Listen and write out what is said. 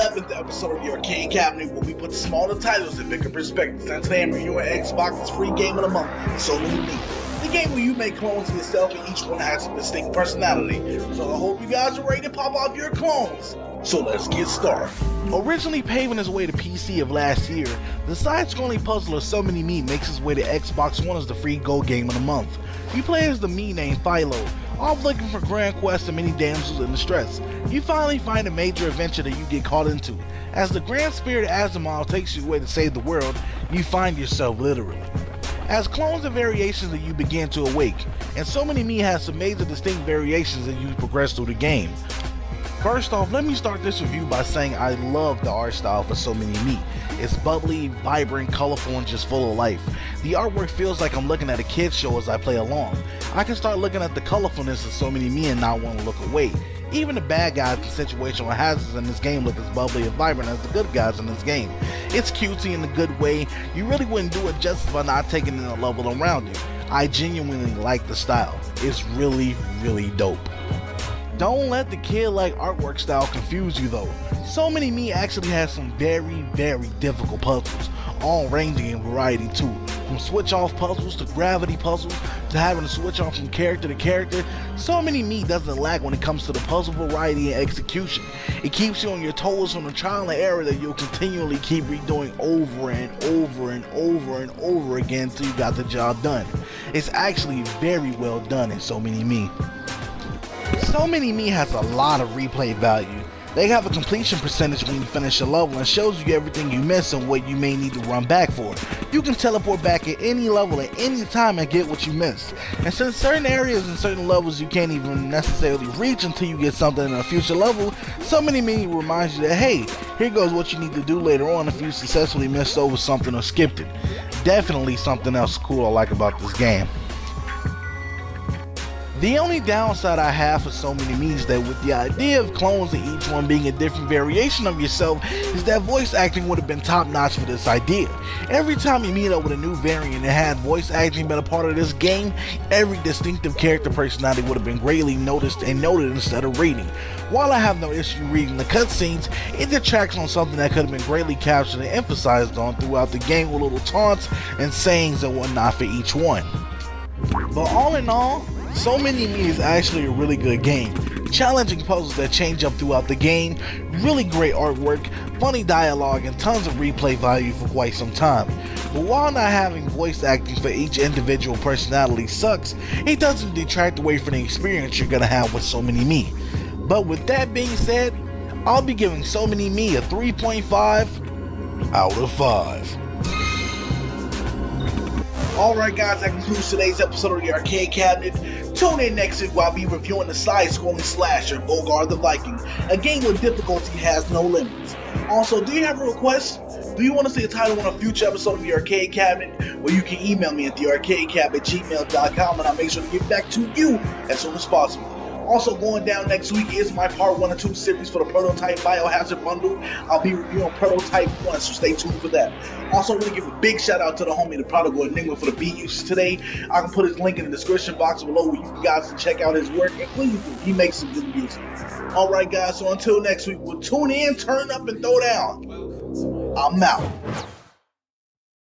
11th episode of the Arcade Cabinet, where we put smaller titles in bigger perspectives. And today I'm reviewing Xbox's free game of the month, So Many Me. The game where you make clones of yourself and each one has a distinct personality. So I hope you guys are ready to pop off your clones. So let's get started. Originally paving his way to PC of last year, the side-scrolling puzzler So Many Me makes his way to Xbox One as the free Go game of the month. You play as the me named Philo, off looking for grand quests and many damsels in distress. You finally find a major adventure that you get caught into. As the grand spirit Asimov takes you away to save the world, you find yourself literally. As clones and variations that you begin to awake, and So Many Me has some major distinct variations as you progress through the game. First off, let me start this review by saying I love the art style for So Many Me. It's bubbly, vibrant, colorful, and just full of life. The artwork feels like I'm looking at a kid's show as I play along. I can start looking at the colorfulness of So Many Me and not want to look away. Even the bad guys and situational hazards in this game look as bubbly and vibrant as the good guys in this game. It's cutesy in a good way. You really wouldn't do it justice by not taking in the level around you. I genuinely like the style. It's really, really dope. Don't let the kid-like artwork style confuse you though. So Many Me actually has some very, very difficult puzzles, all ranging in variety too. From switch-off puzzles to gravity puzzles to having to switch off from character to character, So Many Me doesn't lack when it comes to the puzzle variety and execution. It keeps you on your toes from the trial and error that you'll continually keep redoing over and over and over and over again until you got the job done. It's actually very well done in So Many Me. So Many Me has a lot of replay value. They have a completion percentage when you finish a level and shows you everything you missed and what you may need to run back for. You can teleport back at any level at any time and get what you missed. And since certain areas and certain levels you can't even necessarily reach until you get something in a future level, So Many Me reminds you that hey, here goes what you need to do later on if you successfully missed over something or skipped it. Definitely something else cool I like about this game. The only downside I have for So Many Me is that with the idea of clones and each one being a different variation of yourself, is that voice acting would have been top notch for this idea. Every time you meet up with a new variant that had voice acting been a part of this game, every distinctive character personality would have been greatly noticed and noted instead of rating. While I have no issue reading the cutscenes, it detracts on something that could have been greatly captured and emphasized on throughout the game with little taunts and sayings and whatnot for each one. But all in all, So Many Me is actually a really good game. Challenging puzzles that change up throughout the game, really great artwork, funny dialogue, and tons of replay value for quite some time. But while not having voice acting for each individual personality sucks, it doesn't detract away from the experience you're gonna have with So Many Me. But with that being said, I'll be giving So Many Me a 3.5 out of 5. Alright guys, that concludes today's episode of the Arcade Cabinet. Tune in next week while I'll be reviewing the side-scrolling slasher Bogard the Viking, a game where difficulty has no limits. Also, do you have a request? Do you want to see a title on a future episode of the Arcade Cabinet? Well, you can email me at TheArcadeCab@gmail.com and I'll make sure to get back to you as soon as possible. Also going down next week is my part 1 and 2 series for the Prototype Biohazard Bundle. I'll be reviewing Prototype 1, so stay tuned for that. Also, I want to give a big shout out to the homie TheProdigalEnigma for the beat use today. I can put his link in the description box below where you guys can check out his work, and please do, he makes some good music. Alright guys, so until next week, we'll tune in, turn up, and throw down. I'm out.